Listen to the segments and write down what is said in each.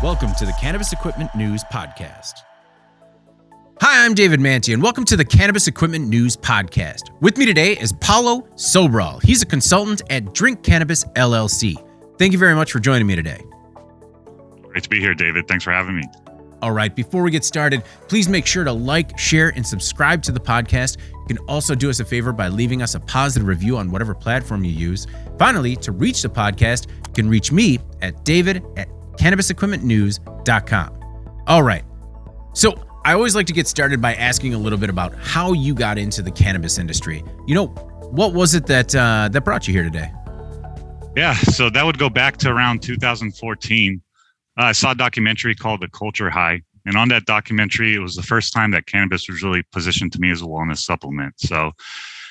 Welcome to the Cannabis Equipment News Podcast. Hi, I'm David Manti, and welcome to the Cannabis Equipment News Podcast. With me today is Paulo Sobral. He's a consultant at Drink Cannabis LLC. Thank you very much for joining me today. Great to be here, David. Thanks for having me. All right, before we get started, please make sure to like, share, and subscribe to the podcast. You can also do us a favor by leaving us a positive review on whatever platform you use. Finally, to reach the podcast, you can reach me at david@cannabisequipmentnews.com. All right, so I always like to get started by asking a little bit about how you got into the cannabis industry. You know, what was it that brought you here today? Yeah, so that would go back to around 2014. I saw a documentary called The Culture High. And on that documentary, it was the first time that cannabis was really positioned to me as a wellness supplement. So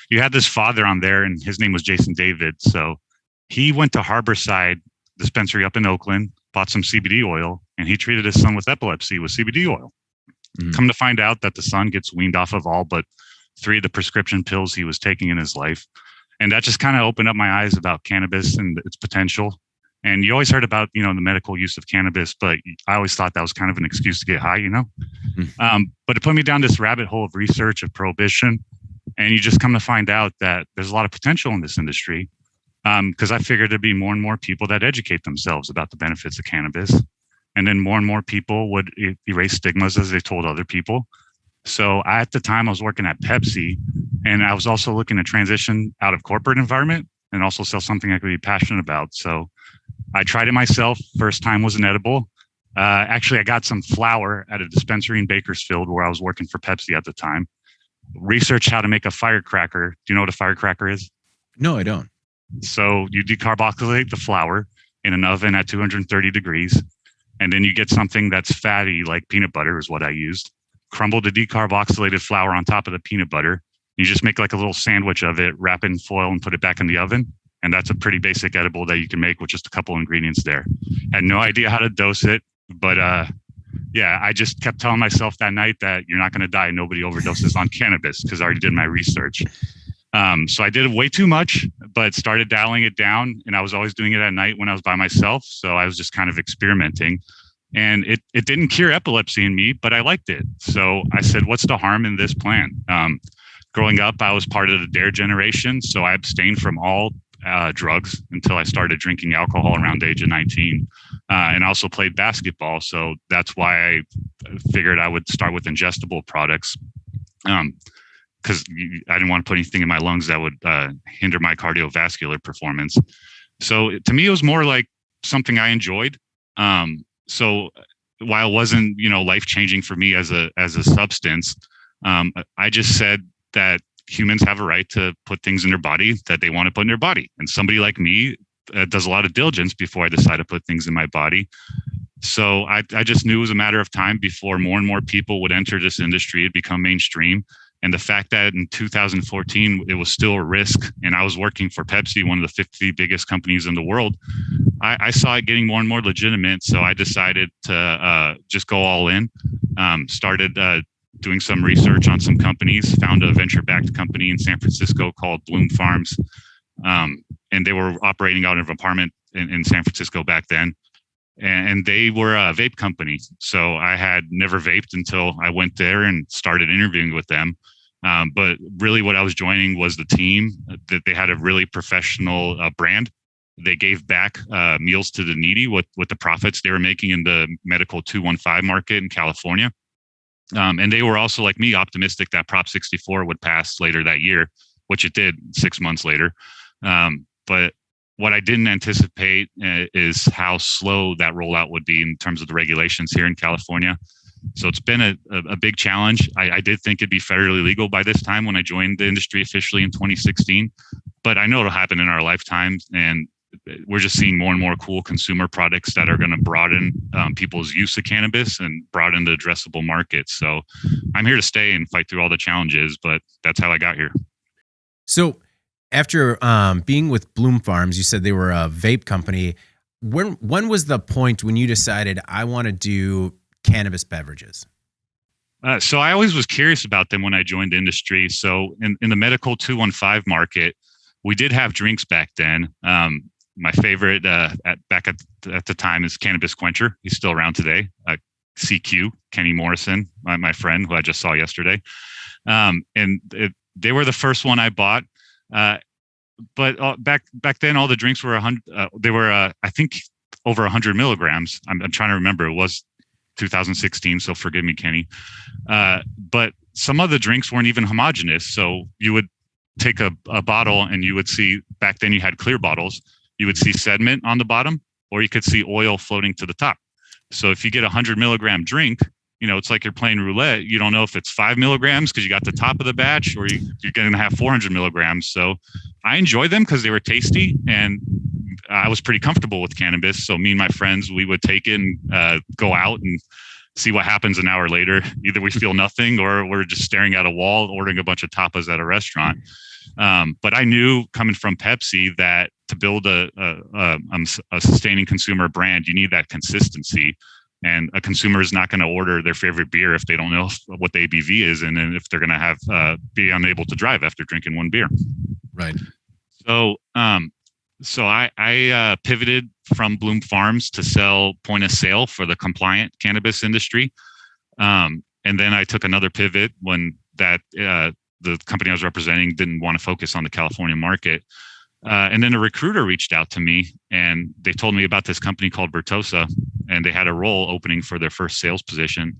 you had this father on there, and his name was Jason David. So he went to Harborside dispensary up in Oakland, bought some CBD oil, and he treated his son with epilepsy with CBD oil. Come to find out that the son gets weaned off of all but 3 of the prescription pills he was taking in his life. And that just kind of opened up my eyes about cannabis and its potential. And you always heard about, the medical use of cannabis, but I always thought that was kind of an excuse to get high, But it put me down this rabbit hole of research of prohibition. And you just come to find out that there's a lot of potential in this industry. Because I figured there'd be more and more people that educate themselves about the benefits of cannabis. And then more and more people would erase stigmas as they told other people. So at the time I was working at Pepsi, and I was also looking to transition out of corporate environment and also sell something I could be passionate about. So I tried it myself. First time was an edible. Actually, I got some flour at a dispensary in Bakersfield where I was working for Pepsi at the time. Researched how to make a firecracker. Do you know what a firecracker is? No, I don't. So you decarboxylate the flour in an oven at 230 degrees. And then you get something that's fatty, like peanut butter is what I used. Crumble the decarboxylated flour on top of the peanut butter. You just make like a little sandwich of it, wrap it in foil and put it back in the oven. And that's a pretty basic edible that you can make with just a couple ingredients there. Had no idea how to dose it, but I just kept telling myself that night that you're not going to die. Nobody overdoses on cannabis because I already did my research. So I did it way too much, but started dialing it down. And I was always doing it at night when I was by myself. So I was just kind of experimenting. And it didn't cure epilepsy in me, but I liked it. So I said, what's the harm in this plant? Growing up, I was part of the DARE generation. So I abstained from all drugs until I started drinking alcohol around the age of 19. And I also played basketball. So that's why I figured I would start with ingestible products. Because I didn't want to put anything in my lungs that would hinder my cardiovascular performance. So to me, it was more like something I enjoyed. So while it wasn't, life-changing for me as a substance, I just said that humans have a right to put things in their body that they want to put in their body. And somebody like me does a lot of diligence before I decide to put things in my body. So I just knew it was a matter of time before more and more people would enter this industry. It'd become mainstream. And the fact that in 2014, it was still a risk, and I was working for Pepsi, one of the 50 biggest companies in the world, I saw it getting more and more legitimate. So I decided to just go all in, started doing some research on some companies, found a venture-backed company in San Francisco called Bloom Farms. And they were operating out of an apartment in San Francisco back then. And they were a vape company. So I had never vaped until I went there and started interviewing with them. But really what I was joining was the team, that they had a really professional brand. They gave back meals to the needy with the profits they were making in the medical 215 market in California. And they were also, like me, optimistic that Prop 64 would pass later that year, which it did 6 months later. But what I didn't anticipate is how slow that rollout would be in terms of the regulations here in California. So it's been a big challenge. I did think it'd be federally legal by this time when I joined the industry officially in 2016, but I know it'll happen in our lifetimes. And we're just seeing more and more cool consumer products that are going to broaden people's use of cannabis and broaden the addressable market. So I'm here to stay and fight through all the challenges, but that's how I got here. So after being with Bloom Farms, you said they were a vape company. When was the point when you decided I want to do cannabis beverages? So I always was curious about them when I joined the industry. So in the medical 215 market, we did have drinks back then. my favorite back at the time is Cannabis Quencher. He's still around today. CQ, Kenny Morrison, my friend who I just saw yesterday. They were the first one I bought. But back then, all the drinks were 100. They were, I think, over 100 milligrams. I'm trying to remember. It was 2016, so forgive me, Kenny. But some of the drinks weren't even homogenous. So you would take a bottle and you would see, back then you had clear bottles. You would see sediment on the bottom, or you could see oil floating to the top. So if you get a 100 milligram drink, it's like you're playing roulette. You don't know if it's 5 milligrams because you got the top of the batch, or you're going to have 400 milligrams. So I enjoyed them because they were tasty, and I was pretty comfortable with cannabis. So me and my friends, we would take it and go out and see what happens an hour later. Either we feel nothing, or we're just staring at a wall, ordering a bunch of tapas at a restaurant. But I knew, coming from Pepsi, that to build a sustaining consumer brand, you need that consistency. And a consumer is not going to order their favorite beer if they don't know what the ABV is, and then if they're going to have be unable to drive after drinking one beer. Right. So I pivoted from Bloom Farms to sell point of sale for the compliant cannabis industry, and then I took another pivot when the company I was representing didn't want to focus on the California market. And then a recruiter reached out to me, and they told me about this company called Vertosa, and they had a role opening for their first sales position.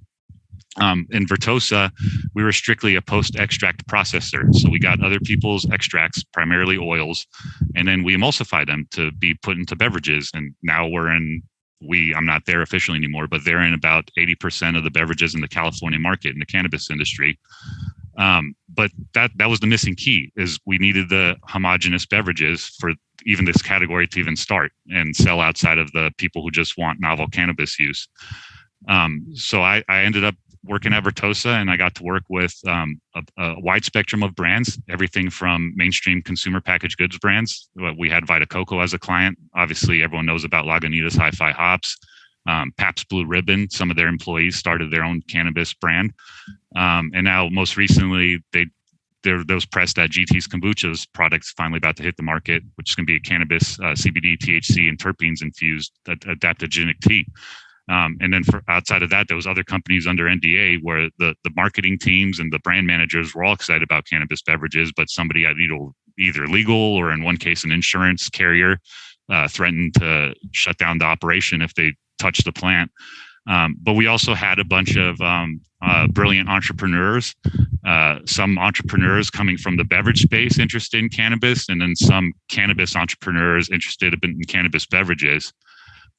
In Vertosa, we were strictly a post-extract processor. So we got other people's extracts, primarily oils, and then we emulsified them to be put into beverages. And now I'm not there officially anymore, but they're in about 80% of the beverages in the California market in the cannabis industry. But that was the missing key, is we needed the homogenous beverages for even this category to even start and sell outside of the people who just want novel cannabis use. So I ended up working at Vertosa, and I got to work with a wide spectrum of brands, everything from mainstream consumer packaged goods brands. We had Vita Coco as a client. Obviously, everyone knows about Lagunitas Hi-Fi Hops. Pabst Blue Ribbon, some of their employees started their own cannabis brand. And now most recently, those pressed that GT's Kombucha's products finally about to hit the market, which is going to be a cannabis, CBD, THC, and terpenes infused adaptogenic tea. And then for outside of that, there was other companies under NDA where the marketing teams and the brand managers were all excited about cannabis beverages, but somebody at either legal or, in one case, an insurance carrier threatened to shut down the operation if they touched the plant. But we also had a bunch of brilliant entrepreneurs, some entrepreneurs coming from the beverage space interested in cannabis, and then some cannabis entrepreneurs interested in cannabis beverages.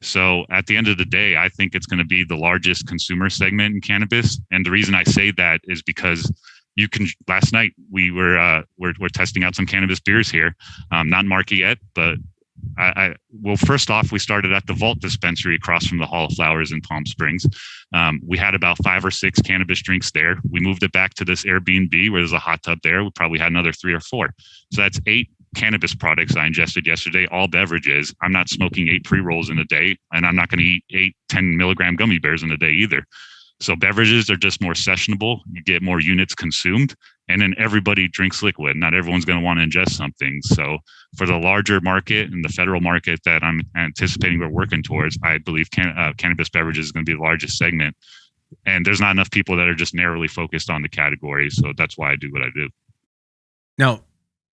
So at the end of the day, I think it's going to be the largest consumer segment in cannabis. And the reason I say that is because last night we're testing out some cannabis beers here, not market yet, but well, first off, we started at the Vault dispensary across from the Hall of Flowers in Palm Springs. We had about 5 or 6 cannabis drinks there. We moved it back to this Airbnb where there's a hot tub there. We probably had another 3 or 4. So that's 8 cannabis products I ingested yesterday, all beverages. I'm not smoking 8 pre-rolls in a day, and I'm not going to eat 8 10 milligram gummy bears in a day either. So beverages are just more sessionable. You get more units consumed, and then everybody drinks liquid. Not everyone's going to want to ingest something. So for the larger market and the federal market that I'm anticipating we're working towards, I believe cannabis beverages is going to be the largest segment. And there's not enough people that are just narrowly focused on the category. So that's why I do what I do. Now,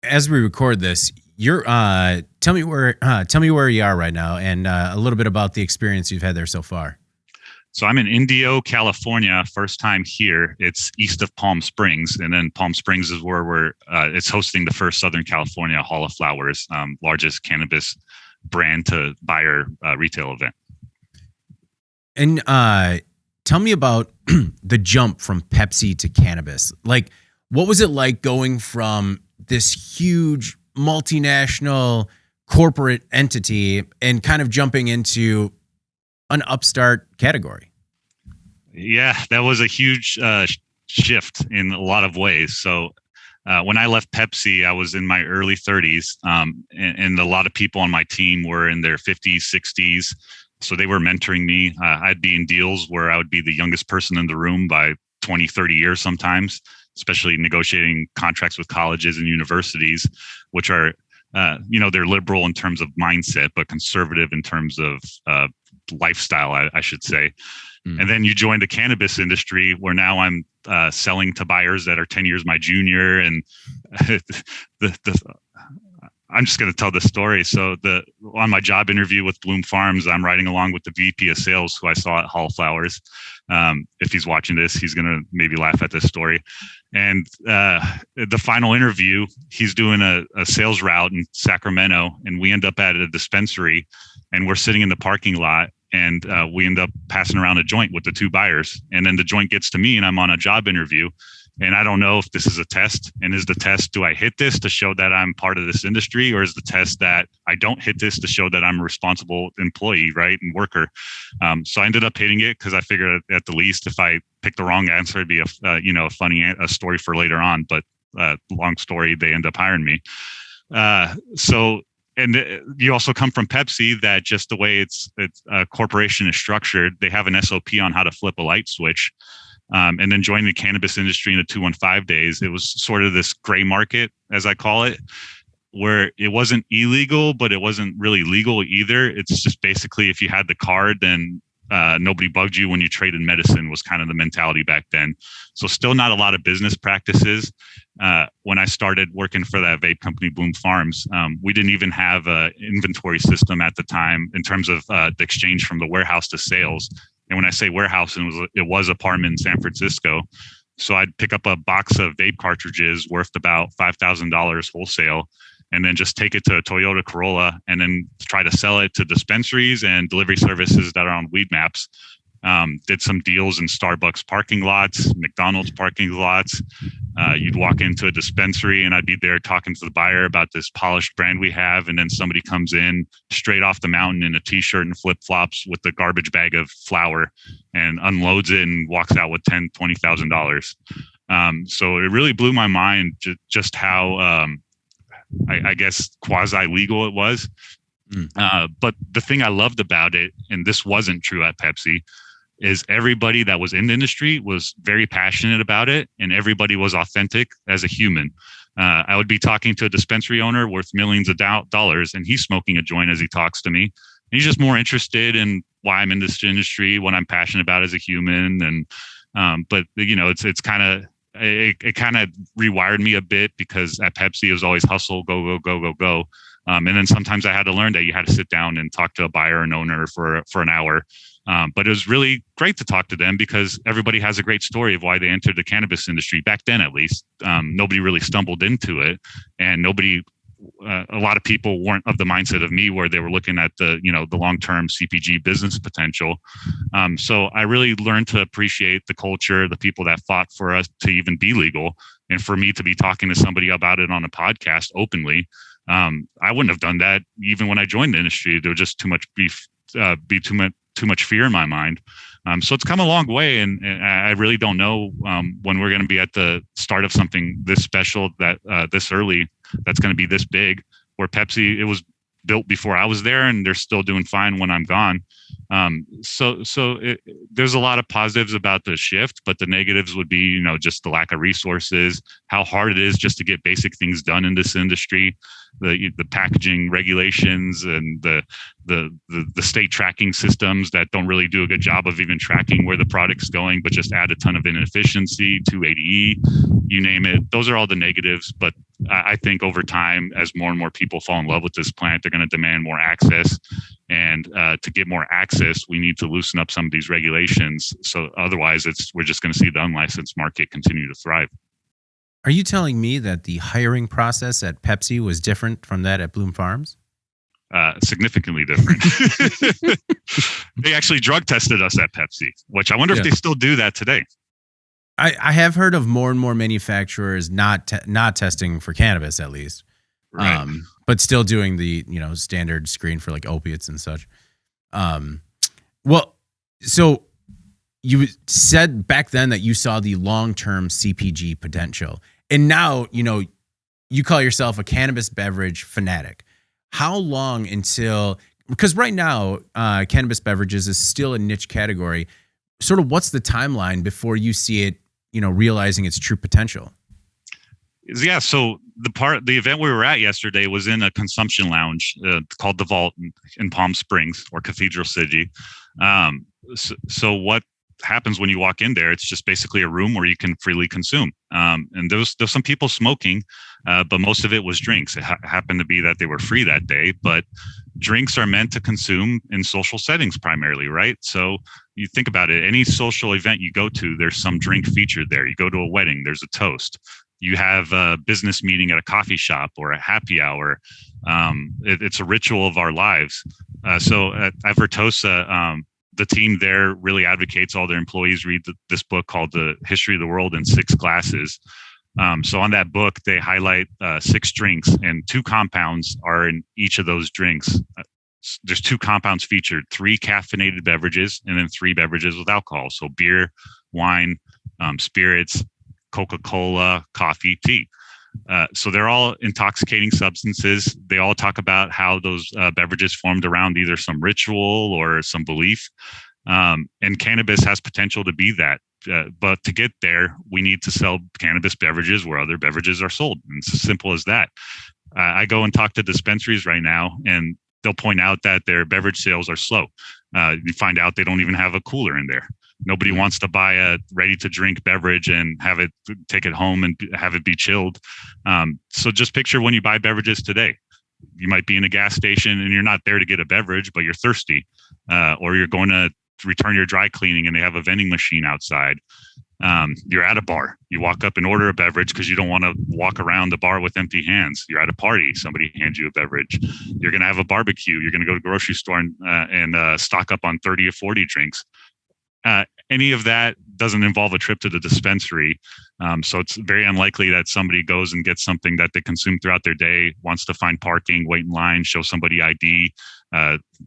as we record this, you're tell me where you are right now, and a little bit about the experience you've had there so far. So I'm in Indio, California, first time here. It's east of Palm Springs, and then Palm Springs is where it's hosting the first Southern California Hall of Flowers, largest cannabis brand to buyer retail event. And tell me about the jump from Pepsi to cannabis. Like, what was it like going from this huge multinational corporate entity and kind of jumping into an upstart category? Yeah, that was a huge shift in a lot of ways. So when I left Pepsi, I was in my early 30s, and a lot of people on my team were in their 50s, 60s. So they were mentoring me. I'd be in deals where I would be the youngest person in the room by 20, 30 years sometimes, especially negotiating contracts with colleges and universities, which are they're liberal in terms of mindset, but conservative in terms of lifestyle, I should say. And then you join the cannabis industry, where now I'm selling to buyers that are 10 years my junior. And I'm just going to tell the story. So on my job interview with Bloom Farms, I'm riding along with the VP of sales who I saw at Hall Flowers. If he's watching this, he's going to maybe laugh at this story. And the final interview, he's doing a sales route in Sacramento, and we end up at a dispensary, and we're sitting in the parking lot, and we end up passing around a joint with the two buyers. And then the joint gets to me, and I'm on a job interview. And I don't know if this is a test. And is the test, do I hit this to show that I'm part of this industry? Or is the test that I don't hit this to show that I'm a responsible employee, right, and worker? So I ended up hitting it because I figured at the least if I picked the wrong answer, it'd be a funny story for later on. But long story, they end up hiring me. And you also come from Pepsi, that just the way it's a corporation is structured, they have an SOP on how to flip a light switch. And then joining the cannabis industry in the 215 days, it was sort of this gray market, as I call it, where it wasn't illegal, but it wasn't really legal either. It's just basically if you had the card, then nobody bugged you when you traded medicine, was kind of the mentality back then. So still not a lot of business practices. When I started working for that vape company, Bloom Farms, we didn't even have an inventory system at the time in terms of the exchange from the warehouse to sales. And when I say warehouse, it was apartment in San Francisco. So I'd pick up a box of vape cartridges worth about $5,000 wholesale, and then just take it to a Toyota Corolla and then try to sell it to dispensaries and delivery services that are on weed maps. Did some deals in Starbucks parking lots, McDonald's parking lots. You'd walk into a dispensary and I'd be there talking to the buyer about this polished brand we have. And then somebody comes in straight off the mountain in a t-shirt and flip-flops with a garbage bag of flour and unloads it and walks out with $10,000, $20,000. So it really blew my mind just how, I guess, quasi-legal it was. But the thing I loved about it, and this wasn't true at Pepsi, is everybody that was in the industry was very passionate about it, and everybody was authentic as a human. I would be talking to a dispensary owner worth millions of dollars, and he's smoking a joint as he talks to me. And he's just more interested in why I'm in this industry, what I'm passionate about as a human. And but it's kind of it kind of rewired me a bit, because at Pepsi it was always hustle, go, go, go, go, go. And then sometimes I had to learn that you had to sit down and talk to a buyer and owner for an hour. But it was really great to talk to them, because everybody has a great story of why they entered the cannabis industry back then. At least nobody really stumbled into it, and a lot of people weren't of the mindset of me, where they were looking at the long-term CPG business potential. So I really learned to appreciate the culture, the people that fought for us to even be legal, and for me to be talking to somebody about it on a podcast openly. I wouldn't have done that even when I joined the industry. There was just too much too much fear in my mind. So it's come a long way, and I really don't know when we're going to be at the start of something this special, that this early, that's going to be this big. Where Pepsi, it was built before I was there, and they're still doing fine when I'm gone. There's a lot of positives about the shift, but the negatives would be, just the lack of resources, how hard it is just to get basic things done in this industry, the packaging regulations, and the state tracking systems that don't really do a good job of even tracking where the product's going, but just add a ton of inefficiency, 280E, you name it. Those are all the negatives. But I think over time, as more and more people fall in love with this plant, they're going to demand more access. And to get more access, we need to loosen up some of these regulations. So otherwise, we're just going to see the unlicensed market continue to thrive. Are you telling me that the hiring process at Pepsi was different from that at Bloom Farms? Significantly different. They actually drug tested us at Pepsi, which I wonder if they still do that today. I have heard of more and more manufacturers not testing for cannabis, at least. Right. But still doing the standard screen for like opiates and such. Well, so you said back then that you saw the long-term CPG potential, and now you call yourself a cannabis beverage fanatic. How long until? Because right now, cannabis beverages is still a niche category. Sort of, what's the timeline before you see it, realizing its true potential? Yeah, so the event we were at yesterday was in a consumption lounge called the Vault in Palm Springs or Cathedral City. So what happens when you walk in there? It's just basically a room where you can freely consume. And there's some people smoking, but most of it was drinks. It happened to be that they were free that day, but drinks are meant to consume in social settings primarily, right? So you think about it, any social event you go to, there's some drink featured there. You go to a wedding, there's a toast. You have a business meeting at a coffee shop or a happy hour. It's a ritual of our lives. So at Vertosa, the team there really advocates all their employees read this book called The History of the World in 6 Glasses. So on that book, they highlight 6 drinks, and 2 compounds are in each of those drinks. There's 2 compounds featured, 3 caffeinated beverages, and then 3 beverages with alcohol. So beer, wine, spirits, Coca-Cola, coffee, tea. So they're all intoxicating substances. They all talk about how those beverages formed around either some ritual or some belief. And cannabis has potential to be that. But to get there, we need to sell cannabis beverages where other beverages are sold. And it's as simple as that. I go and talk to dispensaries right now, and they'll point out that their beverage sales are slow. You find out they don't even have a cooler in there. Nobody wants to buy a ready-to-drink beverage and take it home and have it be chilled. So just picture when you buy beverages today. You might be in a gas station and you're not there to get a beverage, but you're thirsty. Or you're going to return your dry cleaning and they have a vending machine outside. You're at a bar. You walk up and order a beverage because you don't want to walk around the bar with empty hands. You're at a party. Somebody hands you a beverage. You're going to have a barbecue. You're going to go to the grocery store and stock up on 30 or 40 drinks. Any of that doesn't involve a trip to the dispensary. So it's very unlikely that somebody goes and gets something that they consume throughout their day, wants to find parking, wait in line, show somebody ID.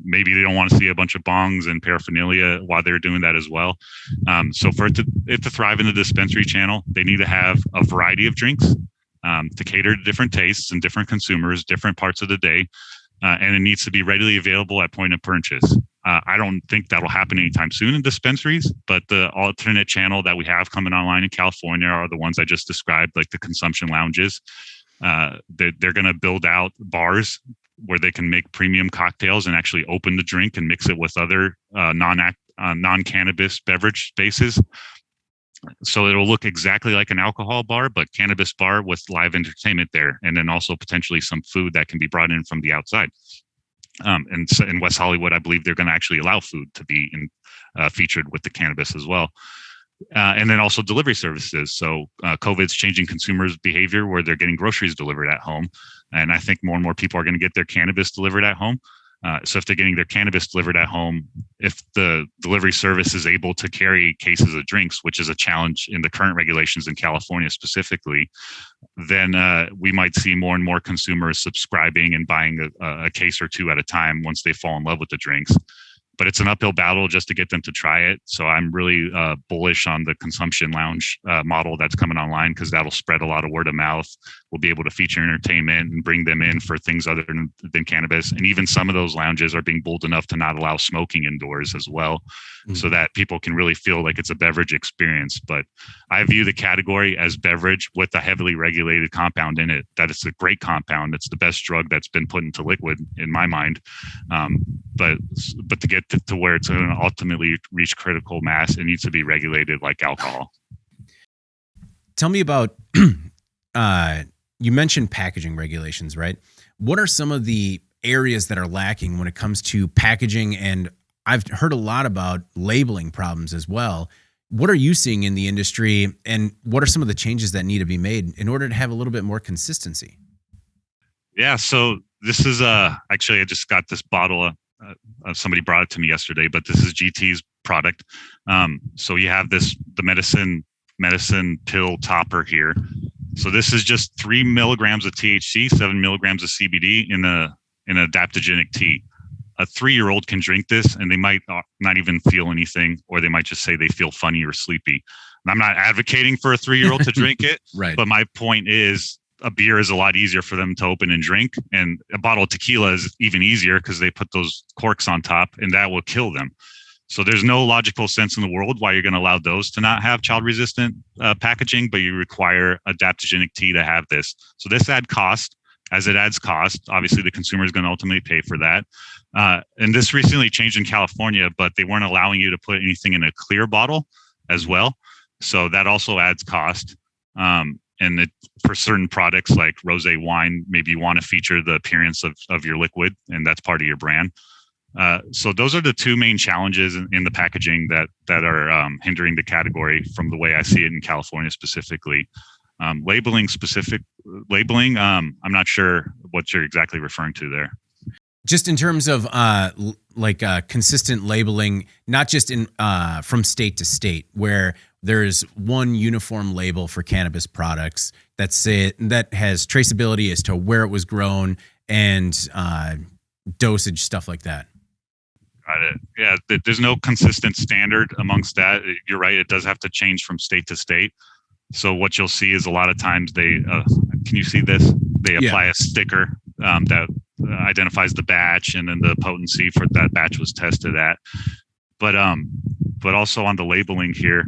Maybe they don't want to see a bunch of bongs and paraphernalia while they're doing that as well. So for it to thrive in the dispensary channel, they need to have a variety of drinks to cater to different tastes and different consumers, different parts of the day. And it needs to be readily available at point of purchase. I don't think that'll happen anytime soon in dispensaries, but the alternate channel that we have coming online in California are the ones I just described, like the consumption lounges. They're going to build out bars where they can make premium cocktails and actually open the drink and mix it with other non-cannabis beverage spaces. So it'll look exactly like an alcohol bar, but cannabis bar with live entertainment there, and then also potentially some food that can be brought in from the outside. And so in West Hollywood, I believe they're going to actually allow food to be featured with the cannabis as well. And then also delivery services. So COVID's changing consumers' behavior where they're getting groceries delivered at home. And I think more and more people are going to get their cannabis delivered at home. So if they're getting their cannabis delivered at home, if the delivery service is able to carry cases of drinks, which is a challenge in the current regulations in California specifically, then we might see more and more consumers subscribing and buying a case or 2 at a time once they fall in love with the drinks. But it's an uphill battle just to get them to try it. So I'm really bullish on the consumption lounge model that's coming online, because that'll spread a lot of word of mouth. We'll be able to feature entertainment and bring them in for things other than cannabis. And even some of those lounges are being bold enough to not allow smoking indoors as well, so that people can really feel like it's a beverage experience. But I view the category as beverage with a heavily regulated compound in it. That it's a great compound. It's the best drug that's been put into liquid in my mind. But to get to where it's going to ultimately reach critical mass, it needs to be regulated like alcohol. Tell me about, you mentioned packaging regulations, right? What are some of the areas that are lacking when it comes to packaging? And I've heard a lot about labeling problems as well. What are you seeing in the industry, and what are some of the changes that need to be made in order to have a little bit more consistency? Yeah, so this is actually I just got this bottle somebody brought it to me yesterday, but this is GT's product. So you have the medicine pill topper here. So this is just 3 milligrams of THC, 7 milligrams of CBD in an adaptogenic tea. A 3-year-old can drink this and they might not even feel anything, or they might just say they feel funny or sleepy. And I'm not advocating for a 3-year-old to drink it, right? But my point is, a beer is a lot easier for them to open and drink, and a bottle of tequila is even easier because they put those corks on top, and that will kill them. So there's no logical sense in the world why you're going to allow those to not have child-resistant packaging, but you require adaptogenic tea to have this. So this adds cost. As it adds cost, obviously the consumer is going to ultimately pay for that. And this recently changed in California, but they weren't allowing you to put anything in a clear bottle as well. So that also adds cost. For certain products like rosé wine, maybe you want to feature the appearance of your liquid, and that's part of your brand. So those are the two main challenges in the packaging that are hindering the category from the way I see it in California specifically. Labeling, I'm not sure what you're exactly referring to there. Just in terms of consistent labeling, not just in from state to state, where there's one uniform label for cannabis products that has traceability as to where it was grown and dosage, stuff like that. Got it. Yeah, there's no consistent standard amongst that. You're right. It does have to change from state to state. So what you'll see is a lot of times they, can you see this? They apply a sticker that identifies the batch and then the potency for that batch was tested at. But also on the labeling here.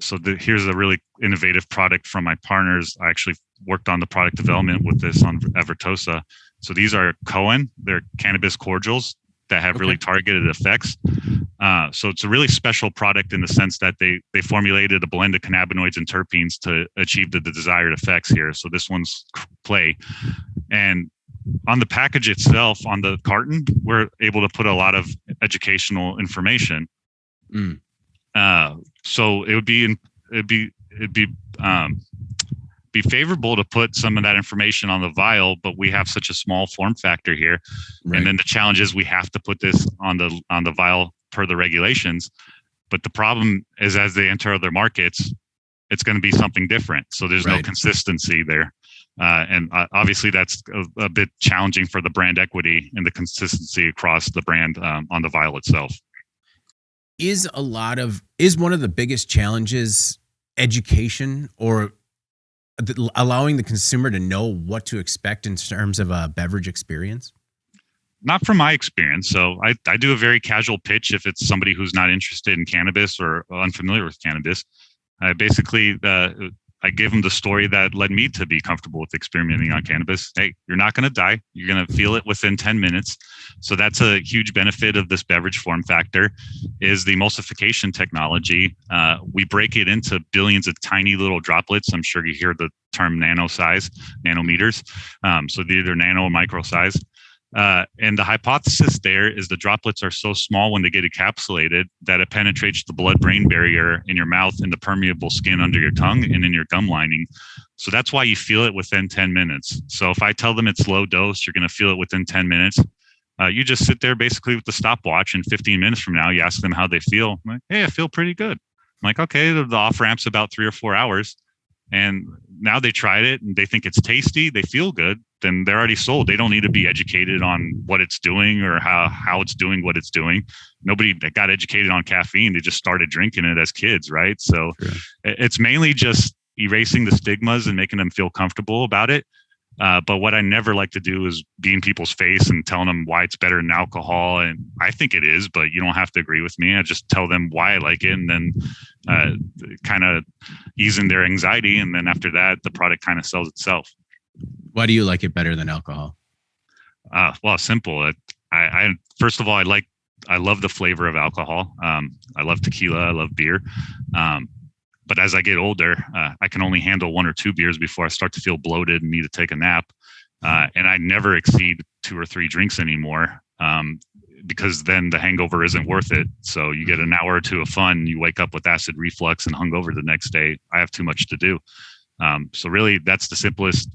So here's a really innovative product from my partners. I actually worked on the product development with this on Evertosa. So these are Cohen. They're cannabis cordials that have really targeted effects. So it's a really special product in the sense that they formulated a blend of cannabinoids and terpenes to achieve the desired effects here. So this one's Play. And on the package itself, on the carton, we're able to put a lot of educational information. So it would be favorable to put some of that information on the vial, but we have such a small form factor here. Right. And then the challenge is we have to put this on the vial per the regulations. But the problem is as they enter other markets, it's going to be something different. So there's no consistency there. And obviously that's a bit challenging for the brand equity and the consistency across the brand on the vial itself. Is one of the biggest challenges education, or allowing the consumer to know what to expect in terms of a beverage experience? Not from my experience. So I do a very casual pitch if it's somebody who's not interested in cannabis or unfamiliar with cannabis. I basically I give them the story that led me to be comfortable with experimenting on cannabis. Hey, you're not going to die. You're going to feel it within 10 minutes. So that's a huge benefit of this beverage form factor is the emulsification technology. We break it into billions of tiny little droplets. I'm sure you hear the term nanometers. So they're either nano or micro size. And the hypothesis there is the droplets are so small when they get encapsulated that it penetrates the blood-brain barrier in your mouth and the permeable skin under your tongue and in your gum lining. So that's why you feel it within 10 minutes. So if I tell them it's low dose, you're going to feel it within 10 minutes. You just sit there basically with the stopwatch, and 15 minutes from now, you ask them how they feel. I'm like, hey, I feel pretty good. I'm like, okay, the off-ramp's about 3 or 4 hours. And now they tried it and they think it's tasty, they feel good, then they're already sold. They don't need to be educated on what it's doing or how it's doing what it's doing. Nobody that got educated on caffeine, they just started drinking it as kids, right? So it's mainly just erasing the stigmas and making them feel comfortable about it. But what I never like to do is be in people's face and telling them why it's better than alcohol. And I think it is, but you don't have to agree with me. I just tell them why I like it and then kind of easing their anxiety. And then after that, the product kind of sells itself. Why do you like it better than alcohol? Well, simple. I first of all, I love the flavor of alcohol. I love tequila. I love beer. But as I get older, I can only handle 1 or 2 beers before I start to feel bloated and need to take a nap. And I never exceed 2 or 3 drinks anymore because then the hangover isn't worth it. So you get an hour or 2 of fun, you wake up with acid reflux and hungover the next day. I have too much to do. So really, that's the simplest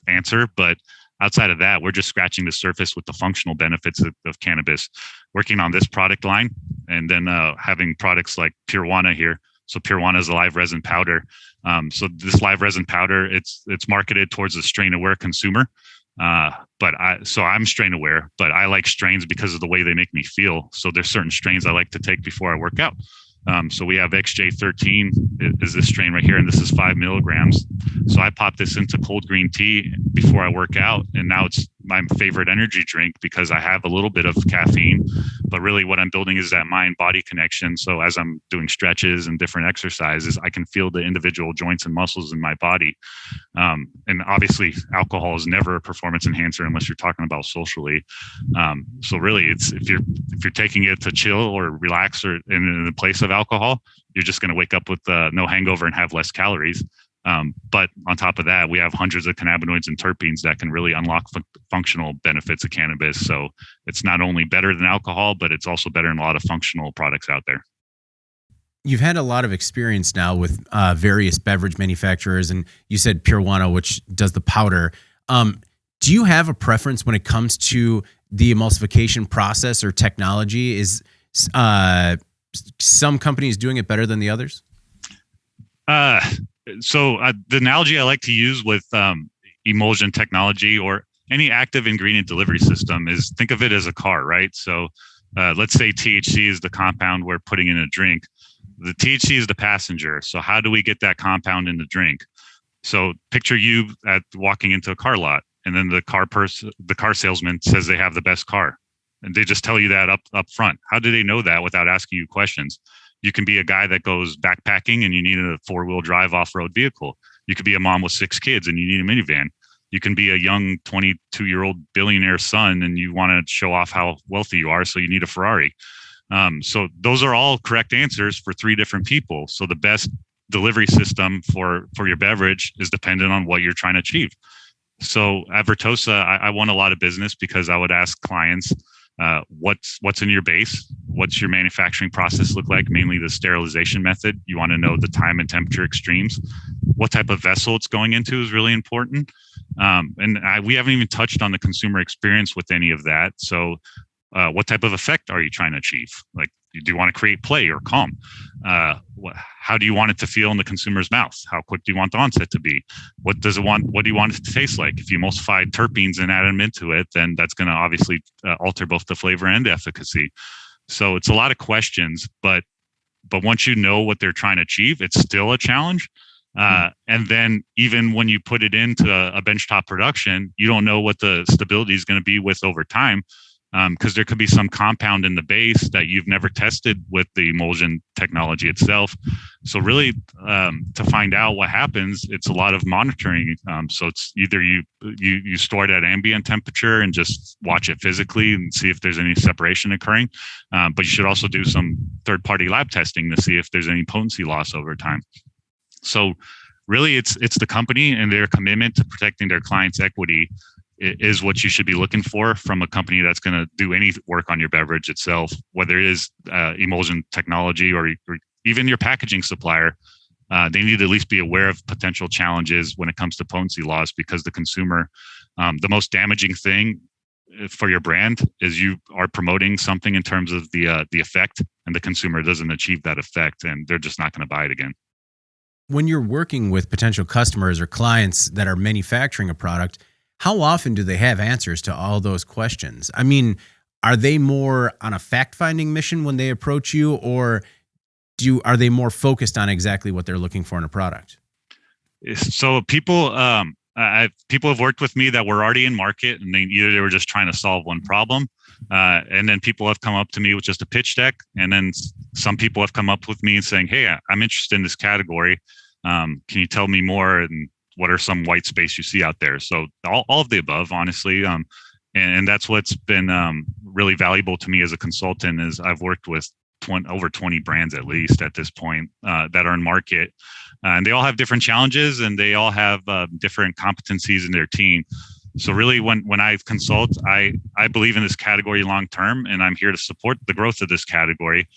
answer. But outside of that, we're just scratching the surface with the functional benefits of cannabis, working on this product line, and then having products like Purwana here. So Purwana is a live resin powder. So this live resin powder, it's marketed towards a strain-aware consumer. But I'm strain-aware, but I like strains because of the way they make me feel. So there's certain strains I like to take before I work out. So we have XJ13 is this strain right here, and this is 5 milligrams. So I pop this into cold green tea before I work out, and now my favorite energy drink because I have a little bit of caffeine, but really what I'm building is that mind-body connection. So as I'm doing stretches and different exercises, I can feel the individual joints and muscles in my body. And obviously alcohol is never a performance enhancer unless you're talking about socially. So really it's, if you're taking it to chill or relax or in the place of alcohol, you're just going to wake up with no hangover and have less calories. But on top of that, we have hundreds of cannabinoids and terpenes that can really unlock functional benefits of cannabis. So it's not only better than alcohol, but it's also better in a lot of functional products out there. You've had a lot of experience now with various beverage manufacturers, and you said Purewana, which does the powder. Do you have a preference when it comes to the emulsification process or technology? Is some companies doing it better than the others? So the analogy I like to use with emulsion technology or any active ingredient delivery system is think of it as a car, right? So let's say THC is the compound we're putting in a drink. The THC is the passenger. So how do we get that compound in the drink? So picture you walking into a car lot, and then the car salesman says they have the best car, and they just tell you that up front. How do they know that without asking you questions? You can be a guy that goes backpacking and you need a 4-wheel drive off-road vehicle. You could be a mom with 6 kids and you need a minivan. You can be a young 22-year-old billionaire son and you want to show off how wealthy you are, so you need a Ferrari. So those are all correct answers for 3 different people. So the best delivery system for your beverage is dependent on what you're trying to achieve. So at Vertosa, I won a lot of business because I would ask clients, what's in your base? What's your manufacturing process look like? Mainly the sterilization method. You want to know the time and temperature extremes. What type of vessel it's going into is really important. We haven't even touched on the consumer experience with any of that. So what type of effect are you trying to achieve? Like, do you want to create play or calm? How do you want it to feel in the consumer's mouth? How quick do you want the onset to be? What do you want it to taste like? If you emulsify terpenes and add them into it, then that's going to obviously alter both the flavor and efficacy. So it's a lot of questions, but once you know what they're trying to achieve, it's still a challenge. And then even when you put it into a benchtop production, you don't know what the stability is going to be with over time. Because there could be some compound in the base that you've never tested with the emulsion technology itself. So really, to find out what happens, it's a lot of monitoring. So it's either you store it at ambient temperature and just watch it physically and see if there's any separation occurring. But you should also do some third-party lab testing to see if there's any potency loss over time. So really, it's the company and their commitment to protecting their clients' equity is what you should be looking for from a company that's going to do any work on your beverage itself, whether it is emulsion technology or even your packaging supplier. They need to at least be aware of potential challenges when it comes to potency loss, because the consumer, the most damaging thing for your brand is you are promoting something in terms of the effect, and the consumer doesn't achieve that effect, and they're just not going to buy it again. When you're working with potential customers or clients that are manufacturing a product, how often do they have answers to all those questions? I mean, are they more on a fact-finding mission when they approach you, or are they more focused on exactly what they're looking for in a product? So people have worked with me that were already in market, and they were just trying to solve one problem. And then people have come up to me with just a pitch deck. And then some people have come up with me and saying, hey, I'm interested in this category. Can you tell me more? And what are some white space you see out there? So all of the above, honestly. And that's what's been really valuable to me as a consultant is I've worked with over 20 brands at least at this point that are in market. And they all have different challenges, and they all have different competencies in their team. So really, when I consult, I believe in this category long term, and I'm here to support the growth of this category.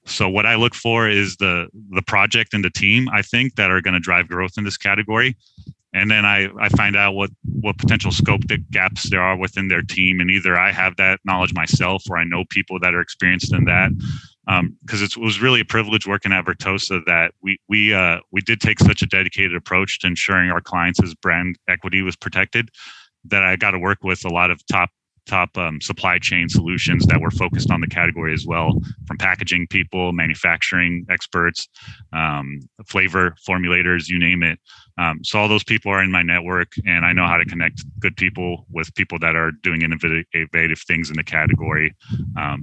So what I look for is the project and the team, I think, that are going to drive growth in this category. And then I find out what potential scope gaps there are within their team. And either I have that knowledge myself, or I know people that are experienced in that. Because it was really a privilege working at Vertosa that we did take such a dedicated approach to ensuring our clients' brand equity was protected, that I got to work with a lot of top supply chain solutions that were focused on the category as well, from packaging people, manufacturing experts, flavor formulators, you name it. So all those people are in my network, and I know how to connect good people with people that are doing innovative things in the category.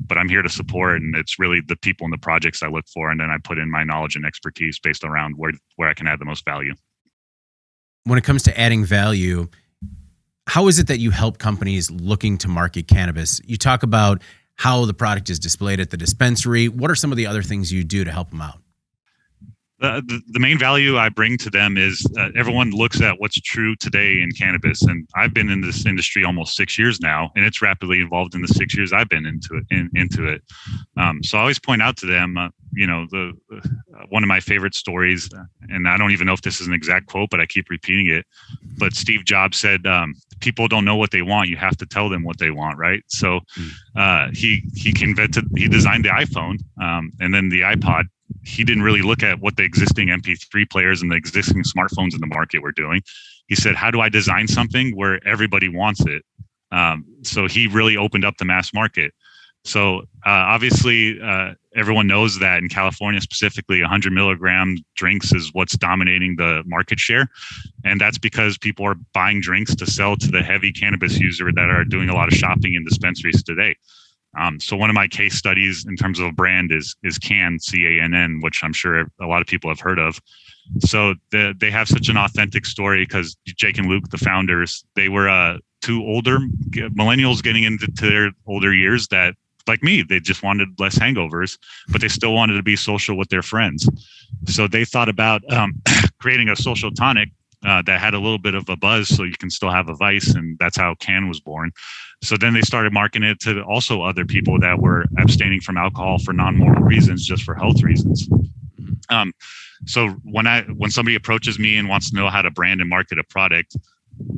But I'm here to support, and it's really the people and the projects I look for, and then I put in my knowledge and expertise based around where I can add the most value. When it comes to adding value, how is it that you help companies looking to market cannabis? You talk about how the product is displayed at the dispensary. What are some of the other things you do to help them out? The main value I bring to them is everyone looks at what's true today in cannabis, and I've been in this industry almost 6 years now, and it's rapidly evolved in the 6 years I've been into it. So I always point out to them, one of my favorite stories, and I don't even know if this is an exact quote, but I keep repeating it. But Steve Jobs said, "People don't know what they want; you have to tell them what they want." Right? So he designed the iPhone, and then the iPod. He didn't really look at what the existing MP3 players and the existing smartphones in the market were doing. He said, how do I design something where everybody wants it? So he really opened up the mass market. So obviously, everyone knows that in California, specifically 100 milligram drinks is what's dominating the market share. And that's because people are buying drinks to sell to the heavy cannabis user that are doing a lot of shopping in dispensaries today. So one of my case studies in terms of a brand is Cann, CANN, which I'm sure a lot of people have heard of. So they have such an authentic story because Jake and Luke, the founders, they were two older millennials getting into their older years that, like me, they just wanted less hangovers, but they still wanted to be social with their friends. So they thought about creating a social tonic that had a little bit of a buzz so you can still have a vice, and that's how Cann was born. So then they started marketing it to also other people that were abstaining from alcohol for non-moral reasons, just for health reasons. So when somebody approaches me and wants to know how to brand and market a product,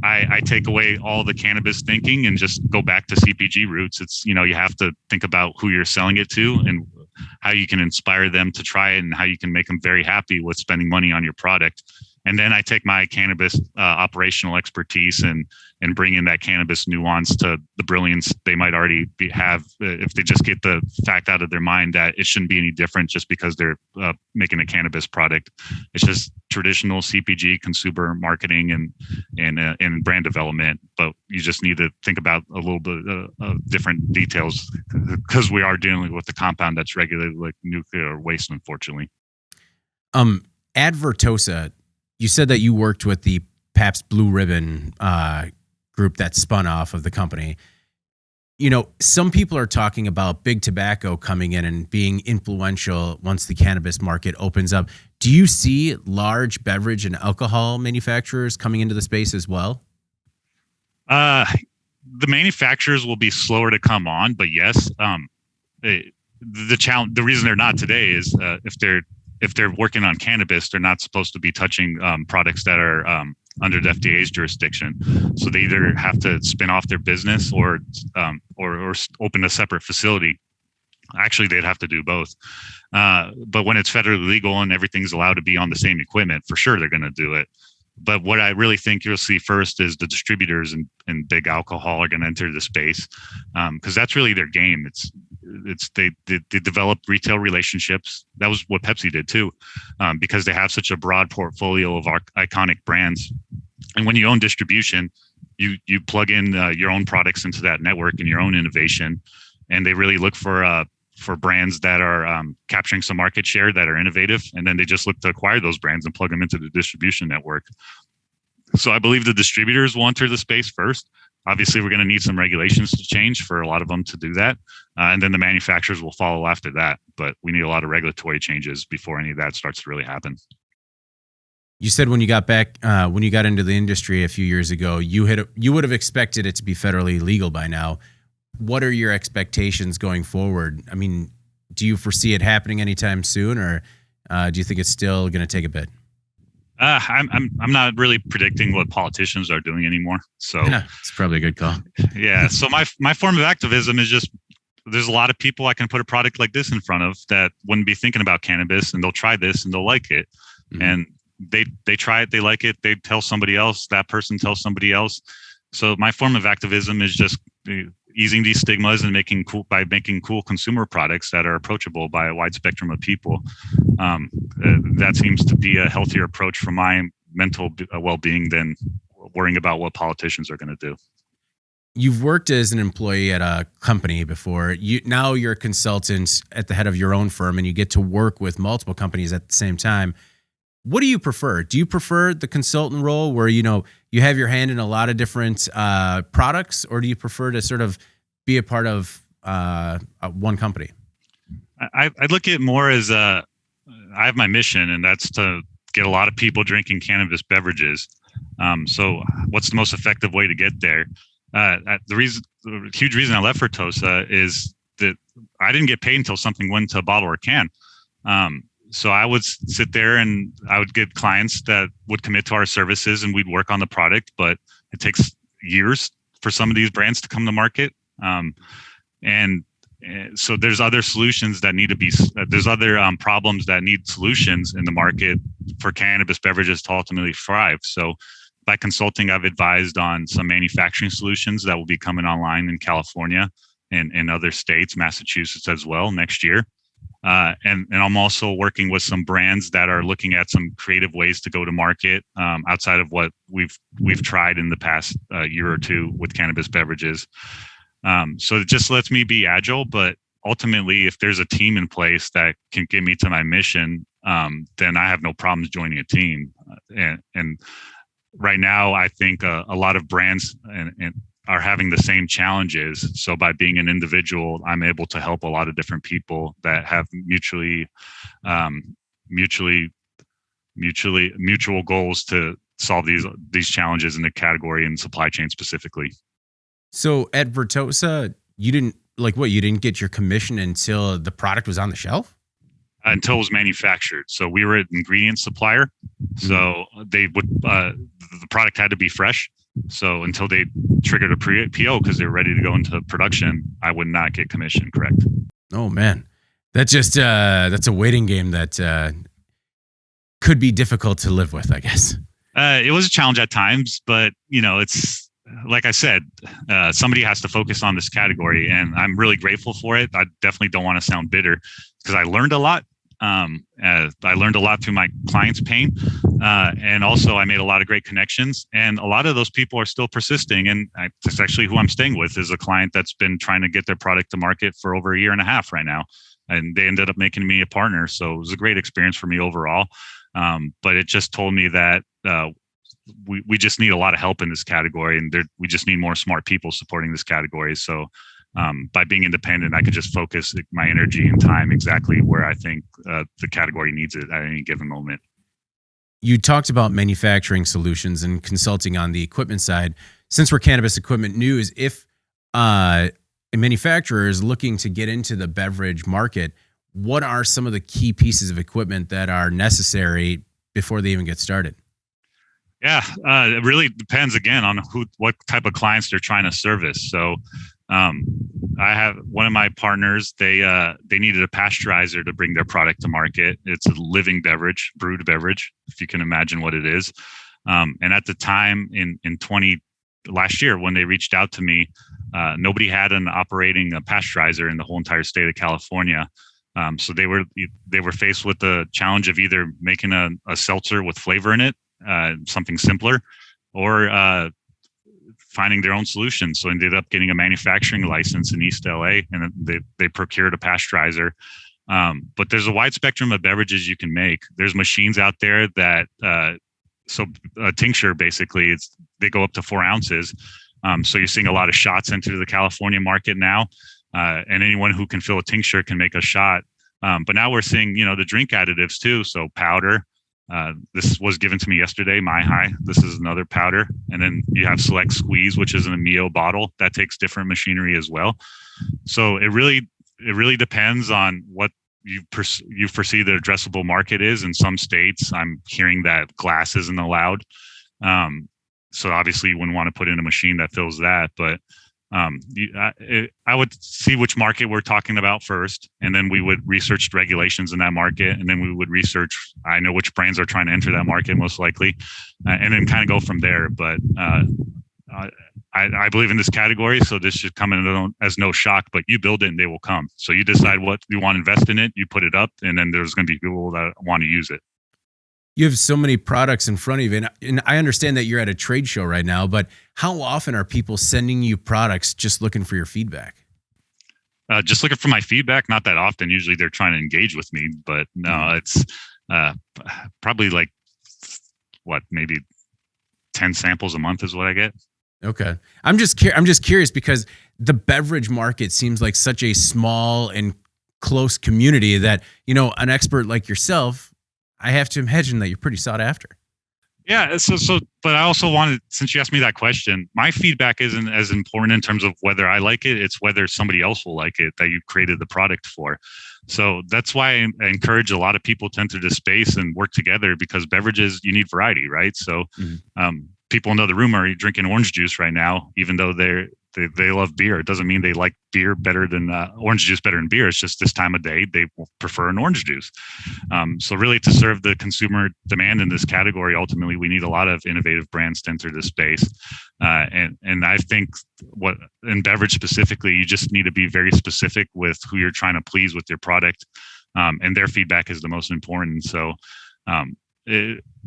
I take away all the cannabis thinking and just go back to CPG roots. It's, you have to think about who you're selling it to and how you can inspire them to try it and how you can make them very happy with spending money on your product. And then I take my cannabis operational expertise and bring in that cannabis nuance to the brilliance they might already have if they just get the fact out of their mind that it shouldn't be any different just because they're making a cannabis product. It's just traditional CPG consumer marketing and brand development, but you just need to think about a little bit of different details because we are dealing with a compound that's regulated like nuclear waste, unfortunately. Advertosa, you said that you worked with the Pabst Blue Ribbon group that spun off of the company. Some people are talking about big tobacco coming in and being influential once the cannabis market opens up. Do you see large beverage and alcohol manufacturers coming into the space as well? The manufacturers will be slower to come on, but yes. The challenge, the reason they're not today is if they're working on cannabis, they're not supposed to be touching products that are under the FDA's jurisdiction. So they either have to spin off their business or open a separate facility. Actually, they'd have to do both. But when it's federally legal and everything's allowed to be on the same equipment, for sure they're going to do it. But what I really think you'll see first is the distributors and big alcohol are going to enter the space because that's really their game. They develop retail relationships. That was what Pepsi did too, because they have such a broad portfolio of iconic brands. And when you own distribution, you plug in your own products into that network and your own innovation, and they really look for brands that are capturing some market share that are innovative, and then they just look to acquire those brands and plug them into the distribution network. So I believe the distributors will enter the space first. Obviously, we're going to need some regulations to change for a lot of them to do that. And then the manufacturers will follow after that. But we need a lot of regulatory changes before any of that starts to really happen. You said when you got into the industry a few years ago, you would have expected it to be federally legal by now. What are your expectations going forward? I mean, do you foresee it happening anytime soon, or do you think it's still going to take a bit? I'm not really predicting what politicians are doing anymore. So it's probably a good call. Yeah. So my form of activism is just there's a lot of people I can put a product like this in front of that wouldn't be thinking about cannabis, and they'll try this and they'll like it. Mm-hmm. And they try it, they like it, they tell somebody else, that person tells somebody else. So my form of activism is just easing these stigmas and making cool consumer products that are approachable by a wide spectrum of people. That seems to be a healthier approach for my mental well-being than worrying about what politicians are going to do. You've worked as an employee at a company before. Now you're a consultant at the head of your own firm, and you get to work with multiple companies at the same time. What do you prefer? Do you prefer the consultant role where, you have your hand in a lot of different products, or do you prefer to sort of be a part of one company? I look at it more as I have my mission, and that's to get a lot of people drinking cannabis beverages. So what's the most effective way to get there? The huge reason I left Vertosa is that I didn't get paid until something went into a bottle or can. So I would sit there and I would get clients that would commit to our services and we'd work on the product, but it takes years for some of these brands to come to market. And so there's other solutions that need to be, there's other problems that need solutions in the market for cannabis beverages to ultimately thrive. So by consulting, I've advised on some manufacturing solutions that will be coming online in California and in other states, Massachusetts as well next year. And I'm also working with some brands that are looking at some creative ways to go to market outside of what we've tried in the past year or two with cannabis beverages. So it just lets me be agile, but ultimately, if there's a team in place that can get me to my mission, then I have no problems joining a team. And right now, I think a lot of brands and are having the same challenges. So by being an individual, I'm able to help a lot of different people that have mutual goals to solve these challenges in the category and supply chain specifically. So at Vertosa, you didn't get your commission until the product was on the shelf? Until it was manufactured. So we were an ingredient supplier. So they would, the product had to be fresh. So until they triggered a PO because they were ready to go into production, I would not get commission. Correct. Oh man, that's a waiting game that could be difficult to live with, I guess. It was a challenge at times, but it's like I said, somebody has to focus on this category, and I'm really grateful for it. I definitely don't want to sound bitter because I learned a lot. I learned a lot through my clients' pain, and also I made a lot of great connections, and a lot of those people are still persisting. And that's actually who I'm staying with is a client that's been trying to get their product to market for over a year and a half right now, and they ended up making me a partner. So it was a great experience for me overall. But it just told me that we just need a lot of help in this category, and we just need more smart people supporting this category. So by being independent, I could just focus my energy and time exactly where I think the category needs it at any given moment. You talked about manufacturing solutions and consulting on the equipment side. Since we're Cannabis Equipment News, if a manufacturer is looking to get into the beverage market, what are some of the key pieces of equipment that are necessary before they even get started? Yeah, it really depends again on what type of clients they're trying to service. So I have one of my partners, they needed a pasteurizer to bring their product to market. It's a living beverage, brewed beverage, if you can imagine what it is. And at the time in last year, when they reached out to me, nobody had an operating pasteurizer in the whole entire state of California. So they were faced with the challenge of either making a seltzer with flavor in it, something simpler, or finding their own solution. So ended up getting a manufacturing license in East LA, and they procured a pasteurizer. But there's a wide spectrum of beverages you can make. There's machines out there that, so a tincture basically, they go up to 4 ounces. So you're seeing a lot of shots enter the California market now, and anyone who can fill a tincture can make a shot. But now we're seeing, the drink additives too. So powder. This was given to me yesterday, My High. This is another powder. And then you have Select Squeeze, which is an Amio bottle that takes different machinery as well. So it really depends on what you foresee the addressable market is. In some states, I'm hearing that glass isn't allowed. So obviously you wouldn't want to put in a machine that fills that, but I would see which market we're talking about first, and then we would research regulations in that market, and then we would research, I know which brands are trying to enter that market most likely, and then kind of go from there. But I believe in this category, so this should come as no shock, but you build it and they will come. So you decide what you want to invest in it, you put it up, and then there's going to be people that want to use it. You have so many products in front of you, and I understand that you're at a trade show right now, but how often are people sending you products just looking for your feedback? Just looking for my feedback, not that often. Usually they're trying to engage with me, but no, it's probably like, maybe 10 samples a month is what I get. Okay. I'm just curious because the beverage market seems like such a small and close community that, an expert like yourself, I have to imagine that you're pretty sought after. Yeah. But I also wanted, since you asked me that question, my feedback isn't as important in terms of whether I like it. It's whether somebody else will like it that you created the product for. So that's why I encourage a lot of people to enter this space and work together, because beverages, you need variety, right? So, people in the other room are drinking orange juice right now, even though they love beer. It doesn't mean they like beer better than orange juice better than beer. It's just this time of day they prefer an orange juice. So really, to serve the consumer demand in this category, ultimately we need a lot of innovative brands to enter this space. And I think what in beverage specifically, you just need to be very specific with who you're trying to please with your product, and their feedback is the most important. So.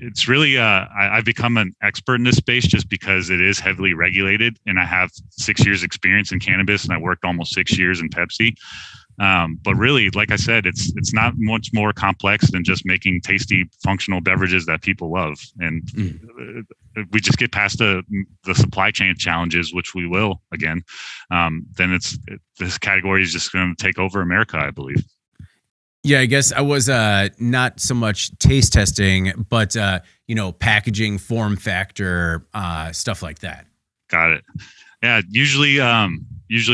It's really I've become an expert in this space just because it is heavily regulated, and I have 6 years experience in cannabis, and I worked almost 6 years in Pepsi. But really, like I said, it's not much more complex than just making tasty, functional beverages that people love. And we just get past the supply chain challenges, which we will again. Then this category is just going to take over America, I believe. Yeah, I guess I was not so much taste testing, but packaging, form factor, stuff like that. Got it. Yeah, usually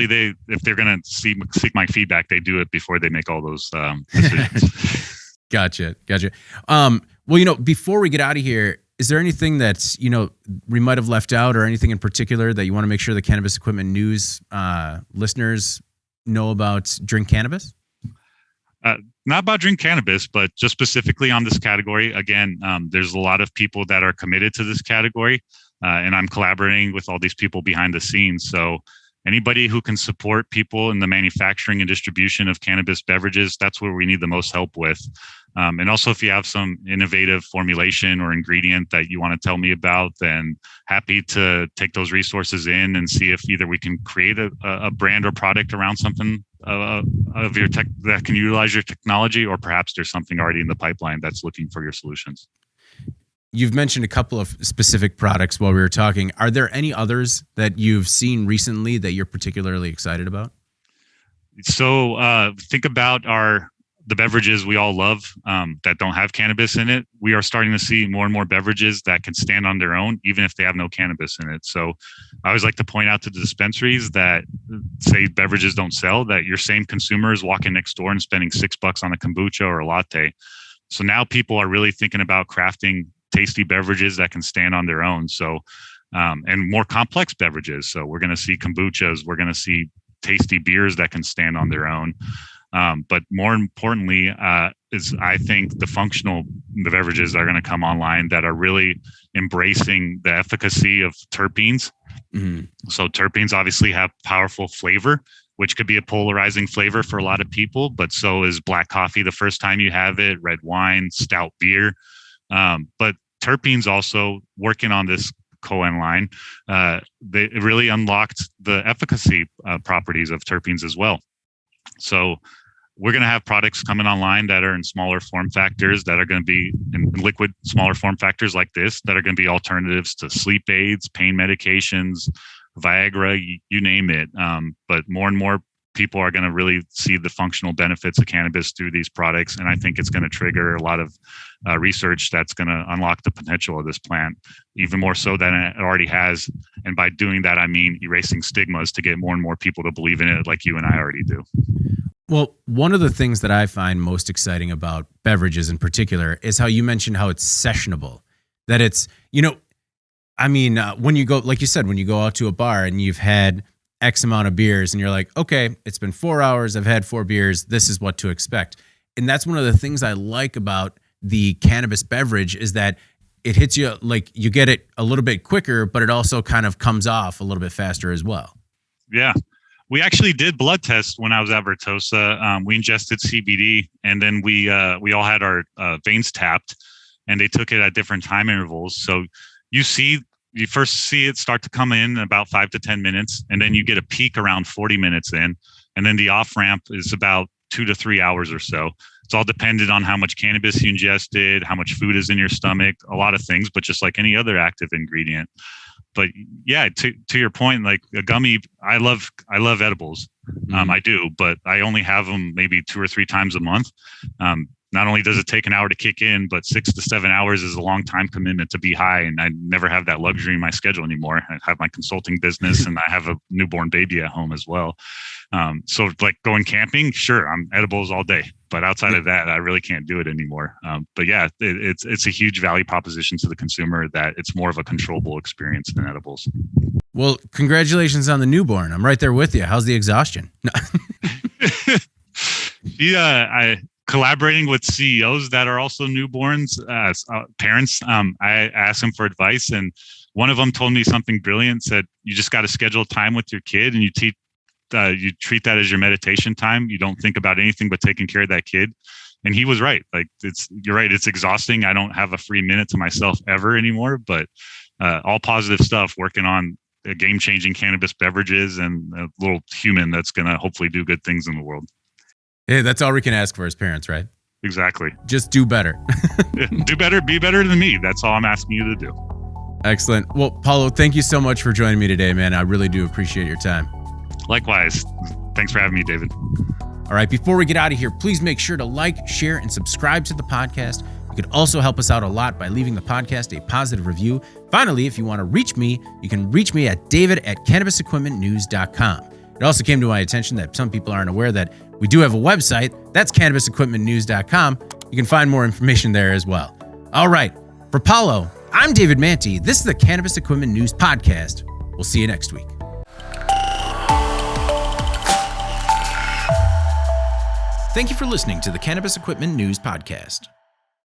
they, if they're gonna seek my feedback, they do it before they make all those decisions. Gotcha. Well, before we get out of here, is there anything that's we might have left out, or anything in particular that you want to make sure the Cannabis Equipment News listeners know about Drink Cannabis? Not about Drink Cannabis, but just specifically on this category. Again, there's a lot of people that are committed to this category, and I'm collaborating with all these people behind the scenes. So anybody who can support people in the manufacturing and distribution of cannabis beverages, that's where we need the most help with. And also, if you have some innovative formulation or ingredient that you want to tell me about, then happy to take those resources in and see if either we can create a brand or product around something of your tech that can utilize your technology, or perhaps there's something already in the pipeline that's looking for your solutions. You've mentioned a couple of specific products while we were talking. Are there any others that you've seen recently that you're particularly excited about? So think about the beverages we all love that don't have cannabis in it. We are starting to see more and more beverages that can stand on their own, even if they have no cannabis in it. So I always like to point out to the dispensaries that say beverages don't sell, that your same consumer is walking next door and spending $6 on a kombucha or a latte. So now people are really thinking about crafting tasty beverages that can stand on their own. So, and more complex beverages. So we're going to see kombuchas, we're going to see tasty beers that can stand on their own. But more importantly, is I think the functional beverages that are going to come online that are really embracing the efficacy of terpenes. Mm-hmm. So terpenes obviously have powerful flavor, which could be a polarizing flavor for a lot of people, but so is black coffee the first time you have it, red wine, stout beer. But terpenes also, working on this Cohen line, they really unlocked the efficacy properties of terpenes as well. So we're going to have products coming online that are in smaller form factors, that are going to be in liquid, smaller form factors like this, that are going to be alternatives to sleep aids, pain medications, Viagra, you name it. But more and more people are going to really see the functional benefits of cannabis through these products. And I think it's going to trigger a lot of research that's going to unlock the potential of this plant, even more so than it already has. And by doing that, I mean erasing stigmas to get more and more people to believe in it like you and I already do. Well, one of the things that I find most exciting about beverages in particular is how you mentioned how it's sessionable. That it's, when you go, like you said, when you go out to a bar and you've had X amount of beers and you're like, okay, it's been 4 hours, I've had 4 beers, this is what to expect. And that's one of the things I like about the cannabis beverage is that it hits you, like you get it a little bit quicker, but it also kind of comes off a little bit faster as well. Yeah. We actually did blood tests when I was at Vertosa. We ingested CBD, and then we all had our veins tapped, and they took it at different time intervals. So you first see it start to come in about 5 to 10 minutes, and then you get a peak around 40 minutes in, and then the off ramp is about 2 to 3 hours or so. It's all dependent on how much cannabis you ingested, how much food is in your stomach, a lot of things, but just like any other active ingredient. But yeah, to your point, like a gummy, I love edibles. I do, but I only have them maybe 2 or 3 times a month. Not only does it take an hour to kick in, but 6 to 7 hours is a long time commitment to be high. And I never have that luxury in my schedule anymore. I have my consulting business and I have a newborn baby at home as well. So like going camping, sure, I'm edibles all day. But outside of that, I really can't do it anymore. But yeah, it's a huge value proposition to the consumer that it's more of a controllable experience than edibles. Well, congratulations on the newborn. I'm right there with you. How's the exhaustion? Yeah, collaborating with CEOs that are also newborns, parents, I asked them for advice, and one of them told me something brilliant. Said, you just got to schedule time with your kid, and you treat that as your meditation time. You don't think about anything but taking care of that kid. And he was right. Like you're right. It's exhausting. I don't have a free minute to myself ever anymore, but all positive stuff, working on game-changing cannabis beverages and a little human that's going to hopefully do good things in the world. Hey, that's all we can ask for as parents, right? Exactly. Just do better. Do better, be better than me. That's all I'm asking you to do. Excellent. Well, Paulo, thank you so much for joining me today, man. I really do appreciate your time. Likewise. Thanks for having me, David. All right, before we get out of here, please make sure to like, share, and subscribe to the podcast. You could also help us out a lot by leaving the podcast a positive review. Finally, if you want to reach me, you can reach me at david@cannabisequipmentnews.com. It also came to my attention that some people aren't aware that we do have a website. That's cannabisequipmentnews.com. You can find more information there as well. All right, for Paulo, I'm David Manti. This is the Cannabis Equipment News Podcast. We'll see you next week. Thank you for listening to the Cannabis Equipment News Podcast.